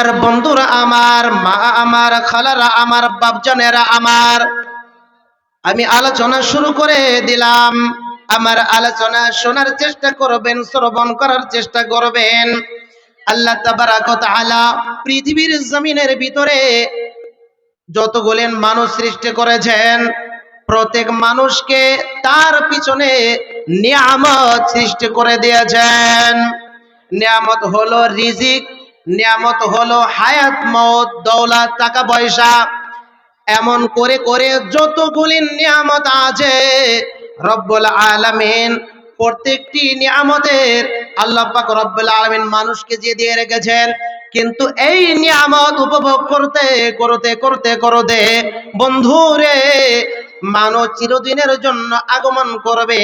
আমার বন্ধুরা আমার, মা আমার, খালারা আমার, বাপজানেরা আমার, আমি আলোচনা শুরু করে দিলাম। আমার আলোচনা শোনার চেষ্টা করবেন, শ্রবণ করার চেষ্টা করবেন। আল্লাহ তাবারাক ওয়া তাআলা পৃথিবীর জমিনের ভিতরে যতগুলো মানুষ সৃষ্টি করেছেন, প্রত্যেক মানুষকে তার পিছনে নিয়ামত সৃষ্টি করে দিয়েছেন। নিয়ামত হলো রিজিক, নিয়ামত হলো হায়াত, মওত, দৌলত, টাকা পয়সা। এমন করে করে যতগুলি নিয়ামত আছে, রব্বুল আলামিন প্রত্যেকটি নিয়ামতের আল্লাহ পাক রব্বুল আলামিন মানুষকে দিয়ে রেখেছেন। কিন্তু এই নিয়ামত উপভোগ করতে করতে করতে করতে বন্ধুরে, মানুষ চিরদিনের জন্য আগমন করবে।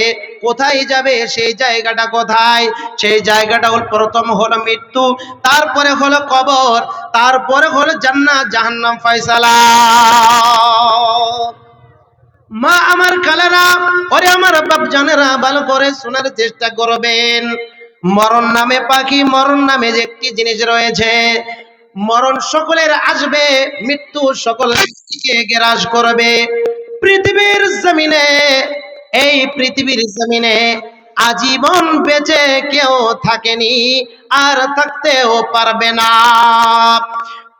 কোথায় যাবে? সেই জায়গাটা কোথায়? সেই জায়গাটা হল, প্রথম হলো মৃত্যু, তারপরে হলো কবর, তারপরে হলো জান্নাত জাহান্নাম ফয়সালা। মা আমার, খালারা, ওরে আমার বাপ জানেরা, ভালো করে শোনার চেষ্টা করবেন। মরণ নামে পাখি, মরণ নামে যে একটি জিনিস রয়েছে, মরণ সকলের আসবে, মৃত্যু সকলকে গ্রাস করবে। পৃথিবীর জমিনে, এই পৃথিবীর জমিনে আজীবন বেঁচে কেউ থাকেনি, আর থাকতেও পারবে না।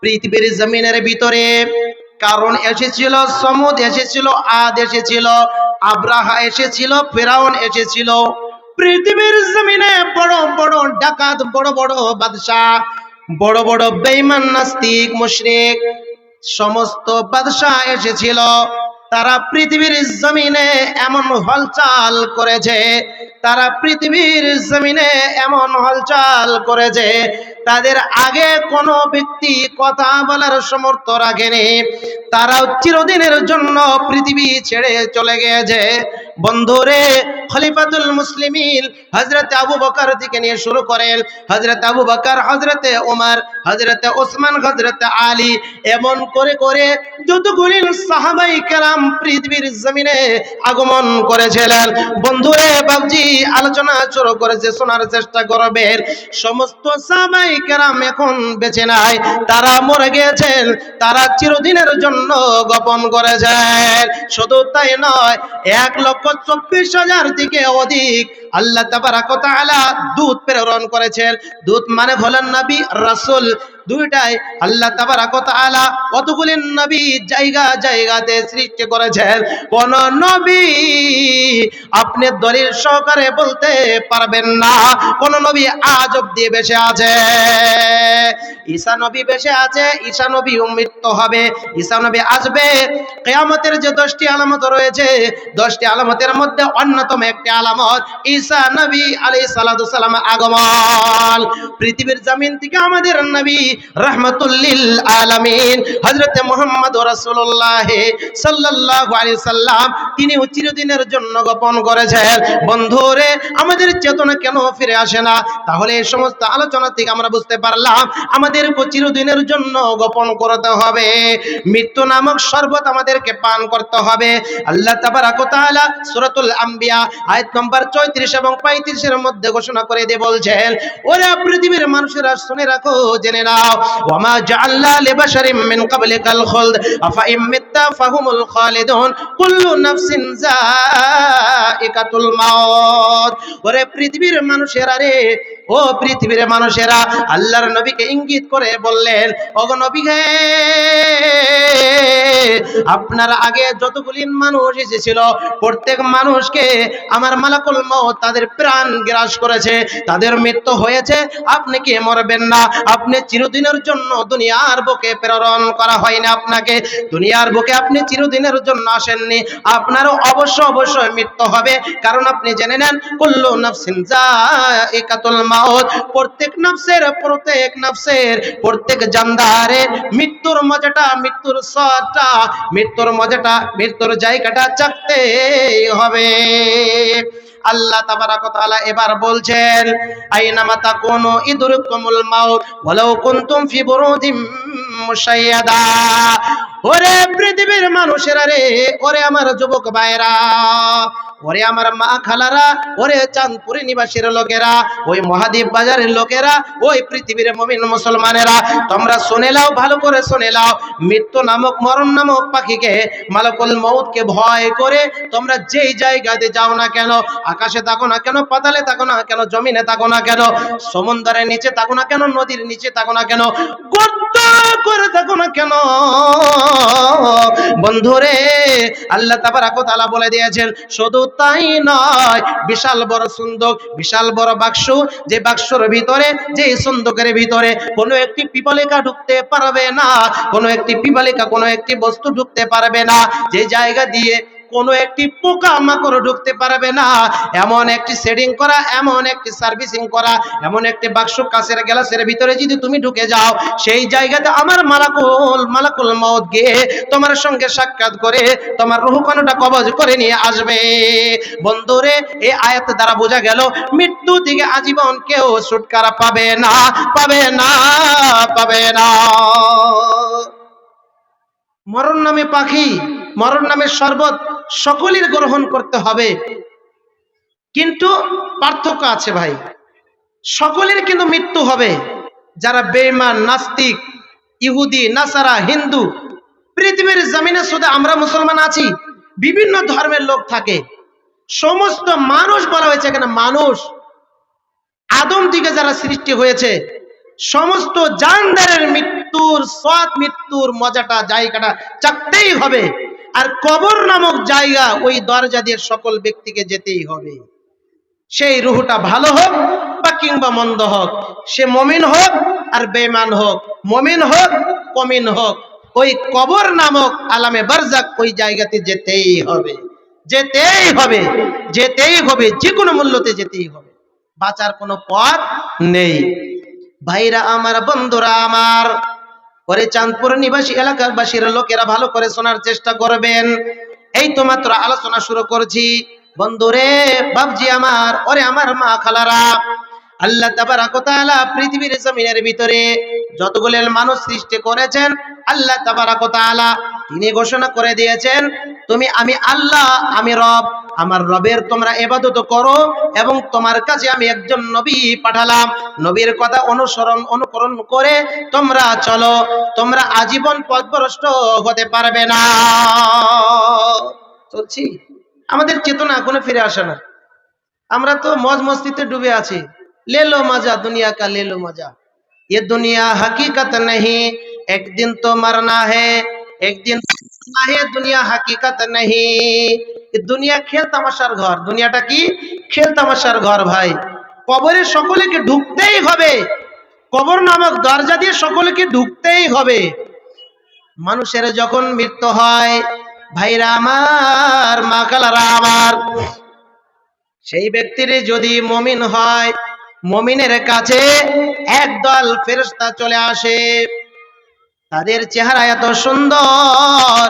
পৃথিবীর জমিনের ভিতরে কারণ এসেছিল, সমুদ এসেছিল, আদ এসেছিল, আব্রাহা এসেছিল, ফেরাউন এসেছিল। পৃথিবীর জমিনে বড় বড় ডাকাত, বড় বড় বাদশাহ, বড় বড় বেঈমান, নাস্তিক, মুশরিক, সমস্ত বাদশাহ এসেছিল। তারা পৃথিবীর জমিনে এমন হলচাল করেছে, তারা পৃথিবীর জমিনে এমন হলচাল করেছে, তাদের আগে কোনো ব্যক্তি কথা বলার সামর্থ্য রাখেনি। তারাও চিরদিনের জন্য পৃথিবী ছেড়ে চলে গিয়েছে। বন্ধুরে, খলিফাতুল মুসলিমিন হযরত আবু বকর থেকে নিয়ে শুরু করেন, হযরত আবু বকর, হযরত ওমর, হযরত ওসমান, হযরত আলী, এমন করে করে যতগুলি সাহাবাই কেরাম পৃথিবীর জমিনে আগমন করেছিলেন। বন্ধুরে, বাবজি আলোচনা শুরু করেছে, শোনার চেষ্টা করবেন। সমস্ত সাহাবাই কেরাম এখন বেঁচে নাই, তারা মরে গিয়েছেন, তারা চিরদিনের জন্য গোপন করেছেন। শুধু তাই নয়, 1,24,000 থেকে অধিক আল্লাহ তাবারাক ওয়া তাআলা দূত প্রেরণ করেছেন। দূত মানে হলেন নবী, রাসূল, দুইটাই আল্লাহ তাবারাক ওয়া তাআলা কতগুলি নবী জায়গা জায়গাতে সৃষ্টি করেছেন। কোন নবী আপনি দলিল সহকারে বলতে পারবেন না কোন নবী আজ অব্দি বেঁচে আছে। ঈসা নবী বেঁচে আছে, ঈসা নবী মৃত্যু হবে, ঈসা নবী আসবে। কিয়ামতের যে 10টি আলামত রয়েছে, 10টি আলামতের মধ্যে অন্যতম একটি আলামত ঈসা নবী আলাইহিস সালাতু সালাম আগমন। পৃথিবীর জমিন থেকে আমাদের নবী রাহমাতুল লিল আলামিন হযরত মুহাম্মদ রাসূলুল্লাহ সাল্লাল্লাহু আলাইহি সাল্লাম, তিনি চিরদিনের জন্য গোপন করেছেন। বন্ধুরে, আমাদের চেতনা কেন ফিরে আসে না? তাহলে এই সমস্ত আলোচনা থেকে আমরা বুঝতে পারলাম আমাদের চিরদিনের জন্য গোপন করতে হবে। মৃত্যু নামক শরবত আমাদেরকে পান করতে হবে। আল্লাহ তাবারাক ওয়া তাআলা সূরাতুল আম্বিয়া আয়াত নম্বর 34 এবং 35 এর মধ্যে ঘোষণা করে দিয়ে বলছেন, ওরে পৃথিবীর মানুষেরা শুনে রাখো, জেনে নাও, ওয়ামা জাআলনা লিবাশারিম মিন ক্বাবলিকাল খুলদ আফা ইম মিত্তা ফাহুমুল খালিদুন কুল্লু নাফসিন যায়িকাতুল মাউত। ওরে পৃথিবীর মানুষেরা রে, ও পৃথিবীর মানুষেরা, আল্লাহর নবীকে ইঙ্গিত করে বললেন, ওগো নবী হে, আপনার আগে যতগুলি মানুষ এসেছিল, প্রত্যেক মানুষকে আমার মালাকুল মউত তাদের প্রাণ গ্রাস করেছে, তাদের মৃত্যু হয়েছে। আপনি কি মরবেন না? আপনি চিরদিনের জন্য দুনিয়ার বুকে প্রেরণ করা হয়নি আপনাকে, দুনিয়ার বুকে আপনি চিরদিনের জন্য আসেননি। আপনারও অবশ্যই মৃত্যু হবে, কারণ আপনি জেনে নেন, কুল্লু নাফসিন যায়িকাতুল মাউত, প্রত্যেক নফসের প্রত্যেক জানদারের মৃত্যুর মজাটা, মৃত্যুর স্বাদটা, মৃত্যুর মজাটা, মৃত্যুর জায়গাটা চাকতে হবে। আল্লাহ তাবারাক ওয়া তাআলা এবার বলছেন, আইনামা তাকুনু ইদরিকুমুল মাউত ওয়ালাউ কুনতুম ফি বুরুজিম মুশাইয়াদা। ওরে পৃথিবীর মানুষেরা রে, ওরে আমার যুবক ভাইরা, ওরে আমার মা খালারা, ওরে চাঁদপুরি নিবাসীর লোকেরা, ওই মহাদ্বীপ বাজারের লোকেরা, ওই পৃথিবীর মুমিন মুসলমানেরা, তোমরা শুনে নাও, ভালো করে শুনে নাও। মৃত্যু নামক, মরণ নামক পাখিকে, মালাকুল মউতকে ভয় করে তোমরা যেই জায়গাতে যাও না কেন, আকাশে থাকো না কেন, পাতালে থাকো না কেন, জমিনে থাকো না কেন, সমুদ্রের নিচে থাকো না কেন, নদীর নিচে থাকো না কেন, গর্ত করে থাকো না কেন, বন্ধুরে আল্লাহ তাবারক ওয়া তাআলা বলে দিয়েছেন, শুধু তাই নয়, বিশাল বড় সুন্দর, বিশাল বড় বাক্স, যে বাক্সর ভিতরে, যে সুন্দরের ভিতরে কোনো একটি পিপালিকা ঢুকতে পারবে না, কোনো একটি পিপালিকা, কোনো একটি বস্তু ঢুকতে পারবে না, যে জায়গা দিয়ে কোনো একটি পোকা মাকড় ঢুকতে পারবে না, এমন একটি সেটিং করা, এমন একটি সার্ভিসিং করা, এমন একটি বাক্স, কাঁচের গ্লাসের ভিতরে যদি তুমি ঢুকে যাও, সেই জায়গাতে আমার মালাকুল মউত গিয়ে তোমার সঙ্গে সাক্ষাৎ করে তোমার রূহ কণাটা কবজ করে নিয়ে আসবে। বন্ধুরে, এই আয়াত দ্বারা বোঝা গেল, মৃত্যু থেকে আজীবন কেউ ছুটকারা পাবে না, পাবে না, পাবে না। মরণ নামে পাখি, মরণ নামে শরবত সকলের গ্রহণ করতে হবে, কিন্তু পার্থক্য আছে ভাই। সকলের কিন্তু মৃত্যু হবে, যারা বেঈমান, নাস্তিক, ইহুদি, নাসারা, হিন্দু, পৃথিবীর জমিনে শুধু আমরা মুসলমান আছি, বিভিন্ন ধর্মের লোক থাকে, সমস্ত মানুষ বলা হয়েছে এখানে, মানুষ আদম থেকে যারা সৃষ্টি হয়েছে, সমস্ত জানদারের মৃত্যুর স্বাদ, মৃত্যুর মজাটা, জায়গাটা চাকতেই হবে। আর কবর নামক জায়গা, ওই দরজা দিয়ে সকল ব্যক্তিকে যেতেই হবে। সেই রুহটা ভালো হোক বা কিংবা মন্দ হোক, সে মমিন হোক আর বেঈমান হোক, মমিন হোক কমিন হোক, ওই কবর নামক আলামে বারজাক, ওই জায়গাতে যেতেই হবে, যেতেই হবে, যেতেই হবে, যে কোনো মূল্যতে যেতেই হবে, বাঁচার কোনো পথ নেই। ভাইরা আমার, বন্ধুরা আমার, ওরে চাঁদপুর নিবাসী এলাকাবাসীর লোকেরা ভালো করে শোনার চেষ্টা করবেন। এই তো মাত্র আলোচনা শুরু করছি, বন্ধুরে, বাবজি আমার, ওরে আমার মা খালারা, আল্লাহ তাবারক ওয়া তাআলা পৃথিবীর জমিনের ভিতরে যতগুলো মানুষ সৃষ্টি করেছেন, আল্লাহ তাবারক ওয়া তাআলা তিনি ঘোষণা করে দিয়েছেন, তুমি, আমি আল্লাহ, আমি রব, আমার রবের তোমরা ইবাদত করো, এবং তোমার কাছে আমি একজন নবী পাঠালাম, নবীর কথা অনুকরণ করে তোমরা চলো, তোমরা আজীবন পথভ্রষ্ট হতে পারবে না। চলছি, আমাদের চেতনা এখনো ফিরে আসে না, আমরা তো মজ মস্তিতে ডুবে আছি। ले लो मजा दुनिया का, ले लो मजा, ये दुनिया हकीकत नहीं, एक दिन तो मरना है, एक दिन है, दुनिया हकीकत नहीं। দুনিয়া খেল তামাশার ঘর, দুনিয়াটা কি খেল তামাশার ঘর ভাই। কবরে সকলকে ঢুকতেই হবে, কবর নামক দরজা দিয়ে সকলকে ঢুকতেই হবে। মানুষের যখন মৃত্যু হয়, ভাইরা আমার, মা খালারা আমার, সেই ব্যক্তির যদি মুমিন হয়, মুমিনের কাছে একদল ফেরেশতা চলে আসে, তাদের চেহারা এত সুন্দর,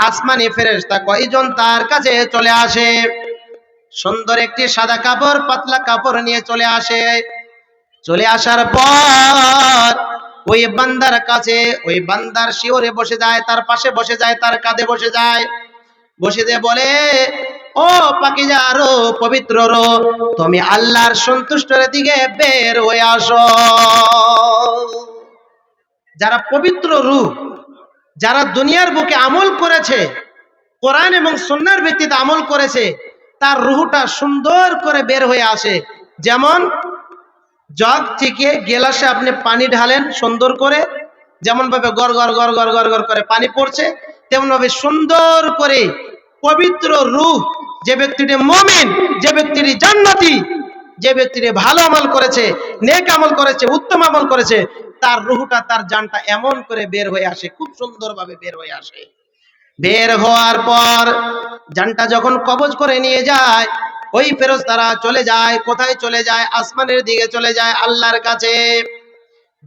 আসমানি ফেরেশতা কয়জন তার কাছে চলে আসে, সুন্দর একটি সাদা কাপড়, পাতলা কাপড় নিয়ে চলে আসে। চলে আসার পর ওই বান্দার কাছে, ওই বান্দার শিওরে বসে যায়, তার পাশে বসে যায়, তার কাঁধে বসে যায়, বসে দিয়ে বলে, ও পাকিজা রো, পবিত্র রো, তুমি আল্লাহর সন্তুষ্টের দিকে বের হয়ে আসো। যারা পবিত্র রূহ, যারা দুনিয়ার বুকে আমল করেছে, কোরআন এবং সুন্নাহর ভিত্তিতে আমল করেছে, তার রূহটা সুন্দর করে বের হয়ে আসে। যেমন জগ থেকে গেলাসে আপনি পানি ঢালেন সুন্দর করে, যেমন ভাবে গড় গড় গড় গড় গড় গড় করে পানি পড়ছে, তেমন ভাবে সুন্দর করে পবিত্র রূহ, যে ব্যক্তিটি মুমিন, যে ব্যক্তিটি জান্নাতি, যে ব্যক্তিটি ভালো আমল করেছে, নেক আমল করেছে, উত্তম আমল করেছে, তার রূহটা, তার জানটা এমন করে বের হয়ে আসে, খুব সুন্দরভাবে বের হয়ে আসে। বের হওয়ার পর জানটা যখন কবজ করে নিয়ে যায়, ওই ফেরেশতারা চলে যায়, কোথায় চলে যায়? আসমানের দিকে চলে যায়, আল্লাহর কাছে।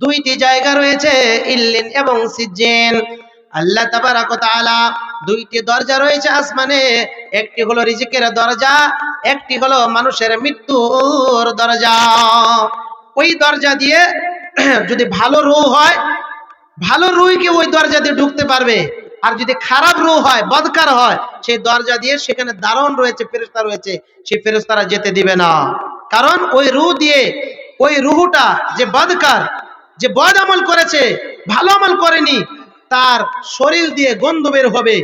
দুইটি জায়গা রয়েছে, ইল্লিন এবং সিজ্জিন। আল্লাহ তাবারক ওয়া তাআলা দুইটি দরজা রয়েছে আসমানে, একটি হলো রিজিকের দরজা, একটি হলো মানুষের মৃত্যুর দরজা। ওই দরজা দিয়ে যদি ভালো রূহ হয়, ভালো রুহকে ওই দরজা দিয়ে ঢুকতে পারবে, আর যদি খারাপ রুহ হয়, বদকার হয়, সেই দরজা দিয়ে সেখানে দারোয়ান রয়েছে, ফেরেশতা রয়েছে, সেই ফেরেশতারা যেতে দিবে না। কারণ ওই রুহ দিয়ে, ওই রুহটা যে বদকার, যে বদ আমল করেছে, ভালো আমল করেনি, তার শরীর দিয়ে গন্ধ বের হবে,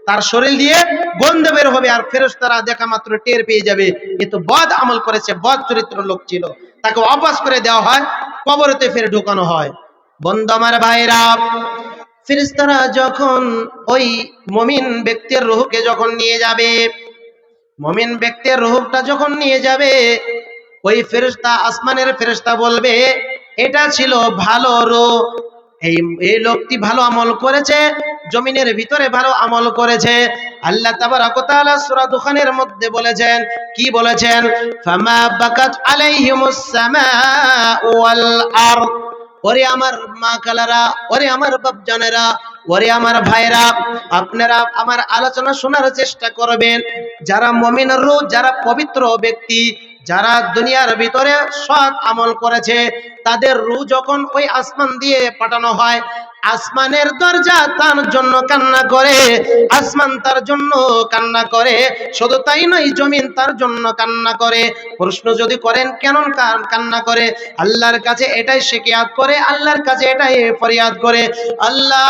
তার শরীর দিয়ে গন্ধ বের হবে, আর ফেরেশতারা দেখা মাত্র টের পেয়ে যাবে এ তো বদ আমল করেছে, বদ চরিত্র লোক ছিল, তাকে অবাস করে দেওয়া হয়, কবরেতে ফের ঢুকানো হয়। বন্ধু আমার ভাইরা, ফেরেশতারা যখন ওই মুমিন ব্যক্তির রূহকে যখন নিয়ে যাবে, মুমিন ব্যক্তির রূহটা যখন নিয়ে যাবে, ওই ফেরেশতা, আসমানের ফেরেশতা বলবে এটা ছিল ভালো রূহ, এই এই লোকটি ভালো আমল করেছে, জমিনের ভিতরে ভালো আমল করেছে। আল্লাহ তাবারক ওয়া তাআলা সূরা দুখানের মধ্যে বলেছেন, কি বলেছেন? ফামা বাকাত আলাইহিমুস সামাউ ওয়াল আরদ। ওরে আমার মা খালারা, ওরে আমার বাপজানেরা, ওরে আমার ভাইরা, আপনারা আমার আলোচনা শোনার চেষ্টা করবেন। যারা মুমিন রূহ, যারা পবিত্র ব্যক্তি, যারা দুনিয়ার ভিতরে সৎ আমল করেছে, তাদের রূহ যখন ওই আসমান দিয়ে পাঠানো হয়, আসমানের দরজা তার জন্য কান্না করে, আসমান তার জন্য কান্না করে, শুধু তাই নয়, জমিন তার জন্য কান্না করে। প্রশ্ন যদি করেন কেন কান্না করে, আল্লাহর কাছে এটাই শিকায়াত করে, আল্লাহর কাছে এটাই ফরিয়াদ করে, আল্লাহ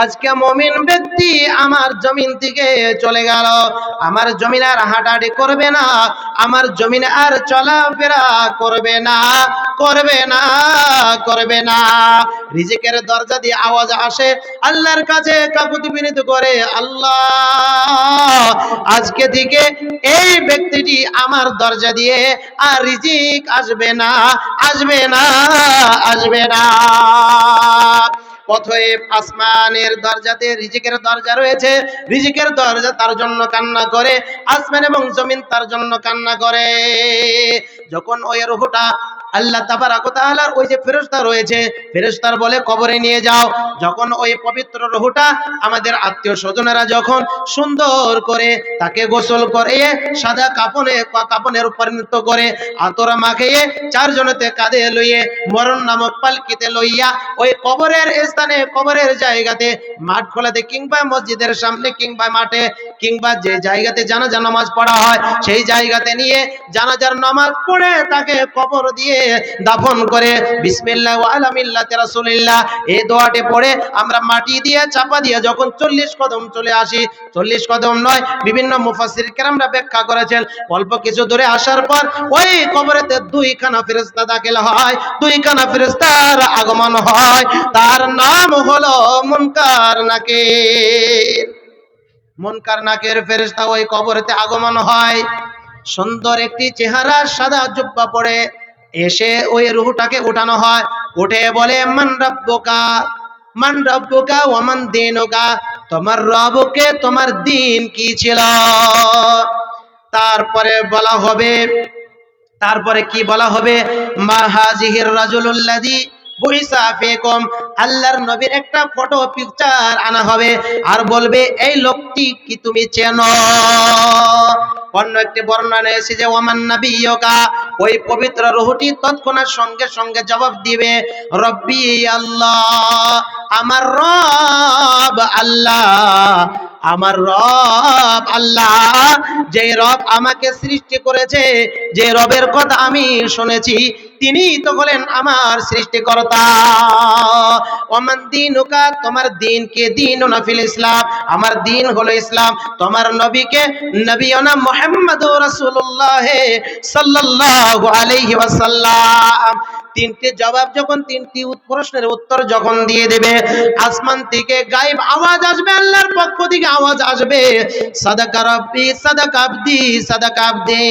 আজকে মুমিন ব্যক্তি আমার জমিন থেকে চলে গেল, আমার জমিন আর হাঁটাহাঁটি করবে না, আমার জমিন আর চলাফেরা করবে না, করবে না, করবে না। রিজিকের দরজা দিয়ে আওয়াজ আসে, আল্লাহর কাছে কাকুতি বিনীত করে, আল্লাহ আজকে থেকে এই ব্যক্তিটি আমার দরজা দিয়ে আর রিজিক আসবে না, আসবে না, আসবে না। অতএব আসমানের দরজাতে রিজিকের দরজা রয়েছে, রিজিকের দরজা তার জন্য কান্না করে, আসমান এবং জমিন তার জন্য কান্না করে। যখন ওই রূহটা আল্লাহ তাবারক ওয়া তাআলার ওই যে ফেরেশতা রয়েছে, ফেরেশতার বলে কবরে নিয়ে যাও, যখন ওই পবিত্র রূহটা আমাদের আত্মীয় স্বজনেরা যখন সুন্দর করে তাকে গোসল করে, সাদা কাপনের পরিণত করে, আতর মাখিয়ে, চারজনেতে কাঁধে লইয়ে, মরণ নামক পালকিতে লইয়া ওই কবরের স্থানে, কবরের জায়গাতে, মাঠ খোলাতে কিংবা মসজিদের সামনে কিংবা মাঠে কিংবা যে জায়গাতে জানাজা নামাজ পড়া হয়, সেই জায়গাতে নিয়ে জানাজার নামাজ পড়ে তাকে কবর দিয়ে দাফন করে বিসমিল্লাহ ওয়া আলা মিল্লাতি রাসূলিল্লাহ এই দোয়াটি পড়ে আমরা মাটি দিয়ে চাপা দিয়ে যখন 40 কদম চলে আসি, 40 কদম নয়, বিভিন্ন মুফাসসির কেরামরা ব্যাখ্যা করেছেন, অল্প কিছু দূরে আসার পর ওই কবরেতে দুইখানা ফেরেশতা দাখিল হয়, দুইখানা ফেরেশতার আগমন হয়, তার নাম হলো মুনকার নাকির। মুনকার নাকির ফেরেশতা ওই কবরেতে আগমন হয়, সুন্দর একটি চেহারা, সাদা জুব্বা পরে এসে ওই রূহটাকে উঠানো হয়, উঠে বলে মান রাব্বুকা, মান রাব্বুকা ওয়া মান দীনুকা, তোমার রবকে, তোমার দিন কি ছিল। তারপরে বলা হবে, তারপরে কি বলা হবে, মা হাযিহির রাজুলুল্লাযী বুইসা ফিকুম, আল্লাহর নবীর একটা ফটো পিকচার আনা হবে, আর বলবে এই লোকটি কি তুমি চেনো। অন্য একটি বর্ণনা এসেছে যে ওমান নাবিয়্যুকা, ওই পবিত্র রূহটি তৎক্ষণাৎ সঙ্গে সঙ্গে জবাব দিবে রব্বি আল্লাহ, আমার রব আল্লাহ, আমার রব আল্লাহ, যে রব আমাকে সৃষ্টি করেছে, যে রবের কথা আমি শুনেছি, তিনি তো হলেন আমার সৃষ্টিকর্তা। ওমান দীনুকা, তোমার দিন কে, দীনুনা ফিল ইসলাম, আমার দিন হলো ইসলাম, তোমার নবীকে নবিয়না মুহাম্মদুর রাসূলুল্লাহ সাল্লাল্লাহু আলাইহি ওয়াসাল্লাম। তিনটি জবাব যখন, তিনটি প্রশ্নের উত্তর যখন দিয়ে দেবে, আসমান থেকে গায়েব আওয়াজ আসবে, আল্লাহর পক্ষ থেকে আওয়াজ আসবে, সাদাকা রাব্বি সাদাকা আবদি সাদাকা আবদি।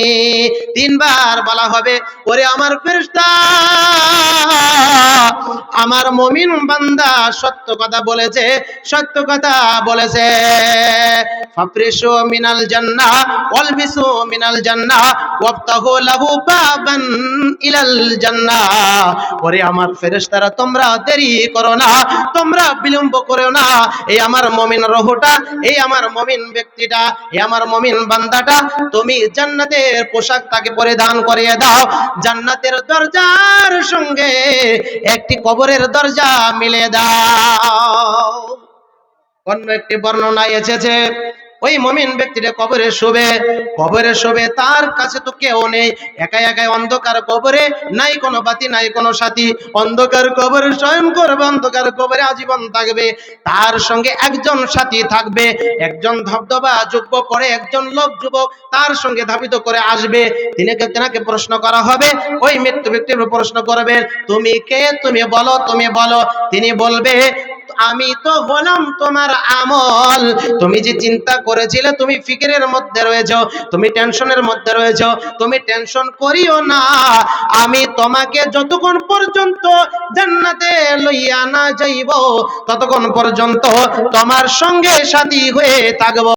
তিনবার বলা হবে ওরে আমার ফেরেশতা, আমার মুমিন বান্দা সত্য কথা বলেছে, সত্য কথা বলেছে। ফাফরিশু মিনাল জান্নাহ ওয়ালবিসু মিনাল জান্নাহ ওয়াফতাহু লাহু বাবান ইলাল জান্নাহ। ওরে আমার ফেরেশতারা, তোমরা দেরি করো না, তোমরা বিলম্ব করো না। এই আমার মুমিন রূহটা, এই আমার মুমিন ব্যক্তিটা, এই আমার মুমিন বান্দাটা, তুমি জান্নাতের পোশাক তাকে পরিধান করিয়ে দাও। জান্নাতের দরজার সঙ্গে একটি কবরের দরজা মিলিয়ে দাও। অন্য একটি বর্ণনায় এসেছে ওই মুমিন ব্যক্তিটা কবরে শোবে, তার কাছে তো কেউ নেই, একা একাই অন্ধকার কবরে, নাই কোনো বাতি নাই কোনো সাথী, অন্ধকার কবরে শয়ন করবে, অন্ধকার কবরে আজীবন থাকবে। তার সঙ্গে একজন সাথী থাকবে, একজন ধবধবা যুবক করে একজন লোক যুবক তার সঙ্গে ধাবিত করে আসবে। তেনাকে প্রশ্ন করা হবে, ওই মৃত্যু ব্যক্তির প্রশ্ন করবে, তুমি কে, তুমি বলো, তুমি বলো। তিনি বলবে, আমি তো হলাম তোমার আমল। তুমি যে চিন্তা করেছিলে, তুমি ফিকিরের মধ্যে রয়েছো, তুমি টেনশনের মধ্যে রয়েছো, তুমি টেনশন করিও না। আমি তোমাকে যতক্ষণ পর্যন্ত জান্নাতে লইয়া না যাইব, ততক্ষণ পর্যন্ত তোমার সঙ্গে সাথী হয়ে থাকবো।